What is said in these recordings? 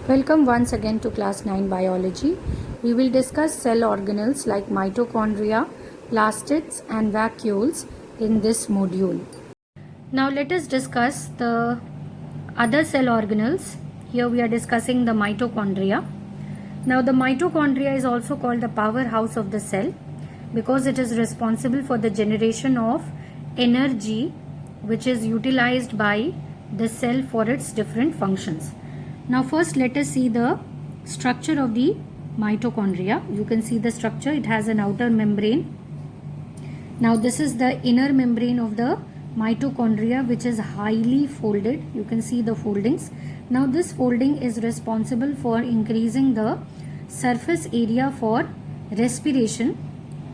Welcome once again to class 9 biology. We will discuss cell organelles like mitochondria, plastids and vacuoles in this module. Now let us discuss the other cell organelles. Here we are discussing the mitochondria. Now the mitochondria is also called the powerhouse of the cell because it is responsible for the generation of energy which is utilized by the cell for its different functions. Now first let us see the structure of the mitochondria. You can see the structure. It has an outer membrane. Now this is the inner membrane of the mitochondria, which is highly folded. You can see the foldings. Now this folding is responsible for increasing the surface area for respiration,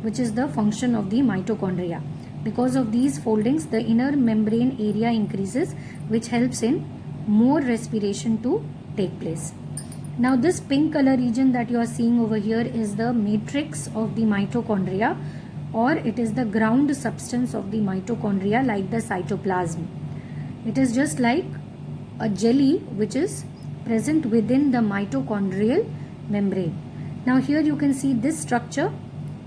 which is the function of the mitochondria. Because of these foldings, the inner membrane area increases, which helps in more respiration to take place. Now this pink color region that you are seeing over here is the matrix of the mitochondria, or it is the ground substance of the mitochondria, like the cytoplasm. It is just like a jelly which is present within the mitochondrial membrane. Now here you can see this structure.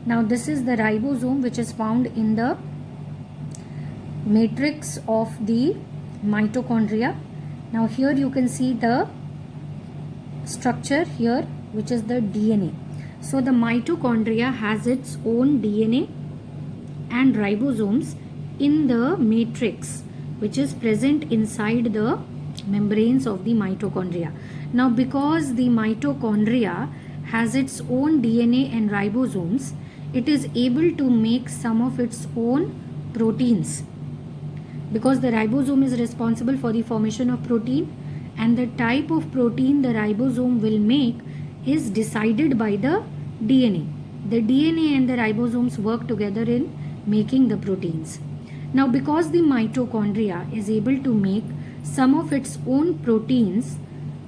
Now this is the ribosome which is found in the matrix of the mitochondria. Now here you can see the structure here, which is the DNA. So the mitochondria has its own DNA and ribosomes in the matrix which is present inside the membranes of the mitochondria. Now because the mitochondria has its own DNA and ribosomes, it is able to make some of its own proteins, because the ribosome is responsible for the formation of protein, and the type of protein the ribosome will make is decided by the DNA. The DNA and the ribosomes work together in making the proteins. Now because the mitochondria is able to make some of its own proteins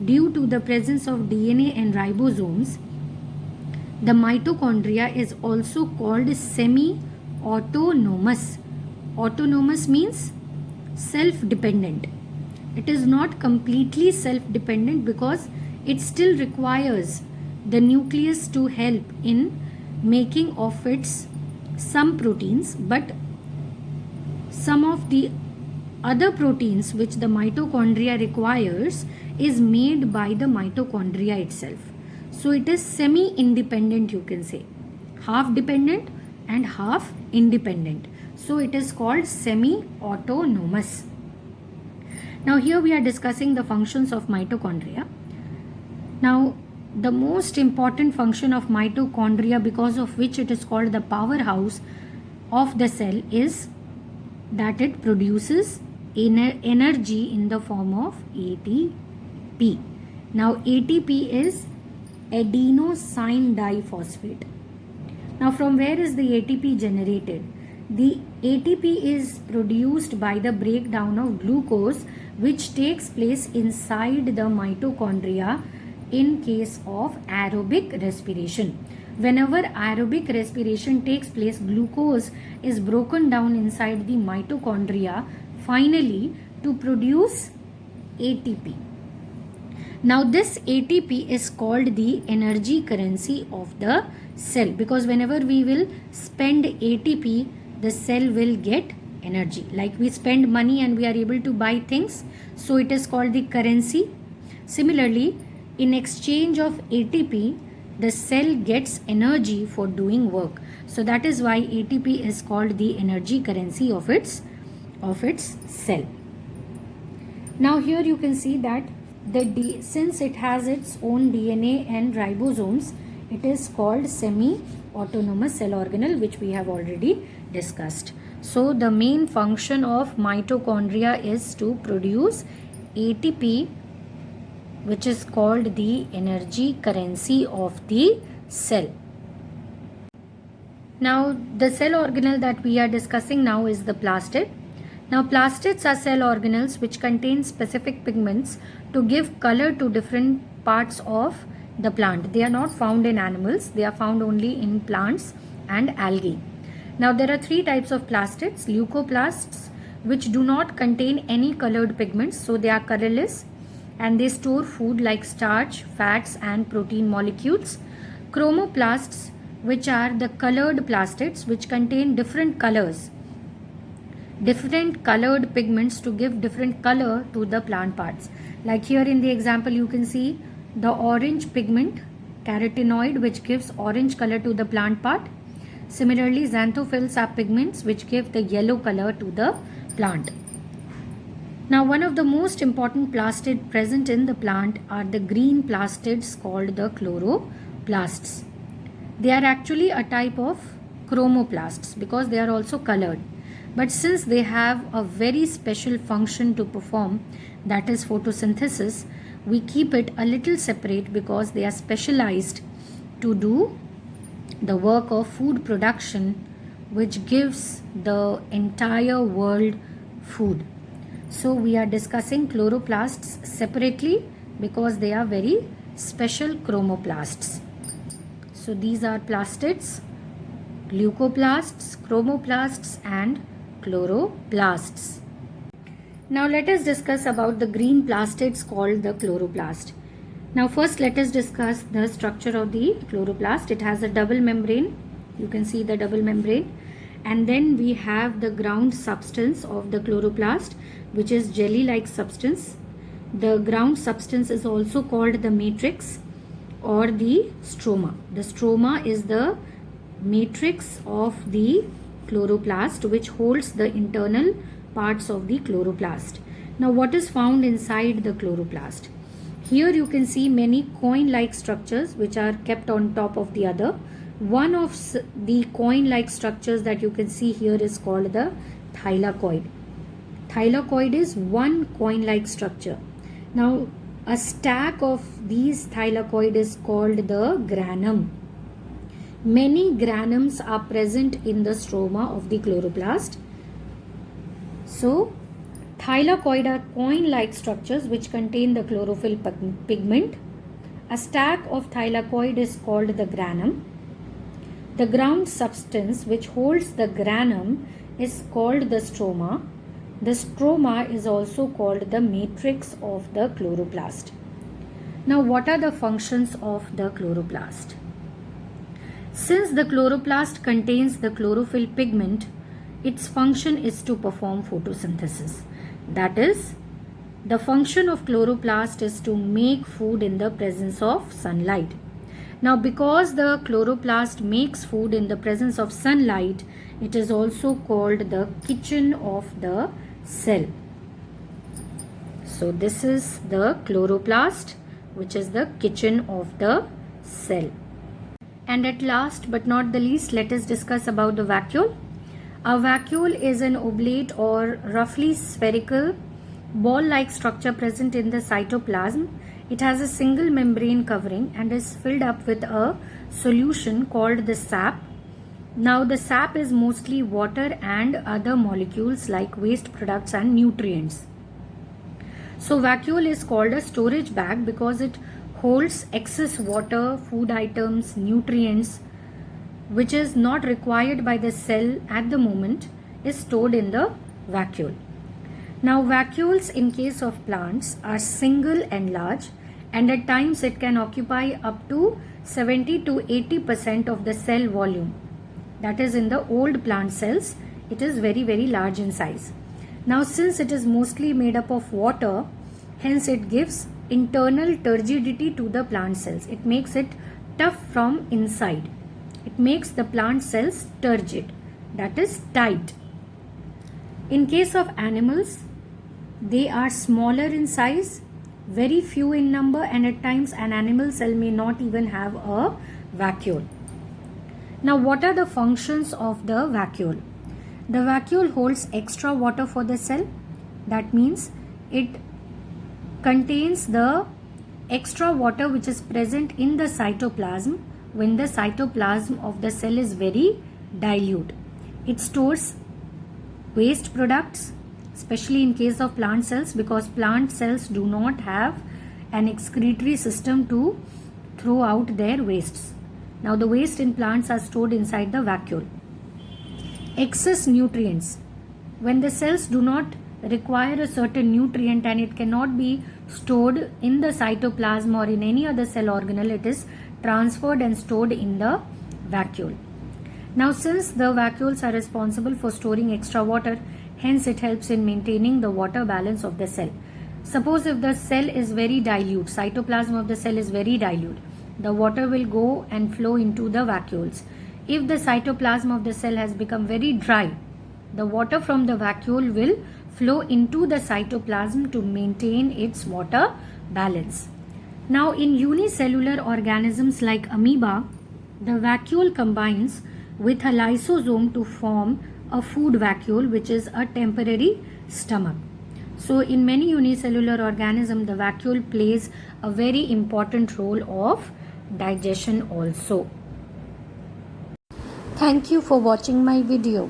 due to the presence of DNA and ribosomes, the mitochondria is also called semi-autonomous. Autonomous means self-dependent. It is not completely self-dependent because it still requires the nucleus to help in making of its some proteins, but some of the other proteins which the mitochondria requires is made by the mitochondria itself. So it is semi-independent, you can say, half dependent and half independent. So it is called semi-autonomous. Now here we are discussing the functions of mitochondria. Now the most important function of mitochondria, because of which it is called the powerhouse of the cell, is that it produces energy in the form of ATP. Now ATP is adenosine diphosphate. Now from where is the ATP generated? The ATP is produced by the breakdown of glucose, which takes place inside the mitochondria in case of aerobic respiration. Whenever aerobic respiration takes place, glucose is broken down inside the mitochondria finally to produce ATP. Now this ATP is called the energy currency of the cell, because whenever we will spend ATP, the cell will get energy. Like we spend money and we are able to buy things, so it is called the currency. Similarly, in exchange of ATP, the cell gets energy for doing work. So that is why ATP is called the energy currency of its cell. Now here you can see that since it has its own DNA and ribosomes, it is called semi-autonomous cell organelle, which we have already discussed. So the main function of mitochondria is to produce ATP, which is called the energy currency of the cell. Now the cell organelle that we are discussing now is the plastid. Now plastids are cell organelles which contain specific pigments to give color to different parts of the plant. They are not found in animals, they are found only in plants and algae. Now there are three types of plastids: leucoplasts, which do not contain any colored pigments, so they are colorless. and they store food like starch, fats and protein molecules. Chromoplasts, which are the colored plastids which contain different colors, different colored pigments to give different color to the plant parts. Like here in the example you can see the orange pigment, carotenoid, which gives orange color to the plant part. Similarly, xanthophylls are pigments which give the yellow color to the plant. Now, one of the most important plastid present in the plant are the green plastids called the chloroplasts. They are actually a type of chromoplasts because they are also colored. But since they have a very special function to perform, that is photosynthesis, we keep it a little separate because they are specialized to do the work of food production, which gives the entire world food. So we are discussing chloroplasts separately because they are very special chromoplasts. So these are plastids, leucoplasts, chromoplasts and chloroplasts. Now let us discuss about the green plastids called the chloroplast. Now first let us discuss the structure of the chloroplast. It has a double membrane. You can see the double membrane. And then we have the ground substance of the chloroplast, which is jelly-like substance. The ground substance is also called the matrix or the stroma. The stroma is the matrix of the chloroplast, which holds the internal parts of the chloroplast. Now what is found inside the chloroplast? Here you can see many coin-like structures which are kept on top of the other. One of the coin-like structures that you can see here is called the thylakoid. Thylakoid is one coin-like structure. Now a stack of these thylakoid is called the granum. Many granums are present in the stroma of the chloroplast. So thylakoid are coin-like structures which contain the chlorophyll pigment. A stack of thylakoid is called the granum. The ground substance which holds the granum is called the stroma. The stroma is also called the matrix of the chloroplast. Now what are the functions of the chloroplast? Since the chloroplast contains the chlorophyll pigment, its function is to perform photosynthesis. That is, the function of chloroplast is to make food in the presence of sunlight. Now because the chloroplast makes food in the presence of sunlight, it is also called the kitchen of the cell. So this is the chloroplast, which is the kitchen of the cell. And at last but not the least, let us discuss about the vacuole. A vacuole is an oblate or roughly spherical ball-like structure present in the cytoplasm. It has a single membrane covering and is filled up with a solution called the sap. Now the sap is mostly water and other molecules like waste products and nutrients. So vacuole is called a storage bag because it holds excess water, food items, nutrients, which is not required by the cell at the moment, is stored in the vacuole. Now vacuoles in case of plants are single and large, and at times it can occupy up to 70 to 80% of the cell volume. That is, in the old plant cells, it is very large in size. Now since it is mostly made up of water, hence it gives internal turgidity to the plant cells. It makes it tough from inside. It makes the plant cells turgid, that is tight. In case of animals, they are smaller in size, very few in number, and at times an animal cell may not even have a vacuole. Now what are the functions of the vacuole? The vacuole holds extra water for the cell. That means it contains the extra water which is present in the cytoplasm when the cytoplasm of the cell is very dilute. It stores waste products, especially in case of plant cells, because plant cells do not have an excretory system to throw out their wastes. Now the waste in plants are stored inside the vacuole. Excess nutrients. When the cells do not require a certain nutrient and it cannot be stored in the cytoplasm or in any other cell organelle, it is transferred and stored in the vacuole. Now, since the vacuoles are responsible for storing extra water, hence it helps in maintaining the water balance of the cell. Suppose if the cell is very dilute, cytoplasm of the cell is very dilute, the water will go and flow into the vacuoles. If the cytoplasm of the cell has become very dry, the water from the vacuole will flow into the cytoplasm to maintain its water balance. Now, in unicellular organisms like amoeba, the vacuole combines with a lysosome to form a food vacuole, which is a temporary stomach. So, in many unicellular organisms, the vacuole plays a very important role of digestion also. Thank you for watching my video.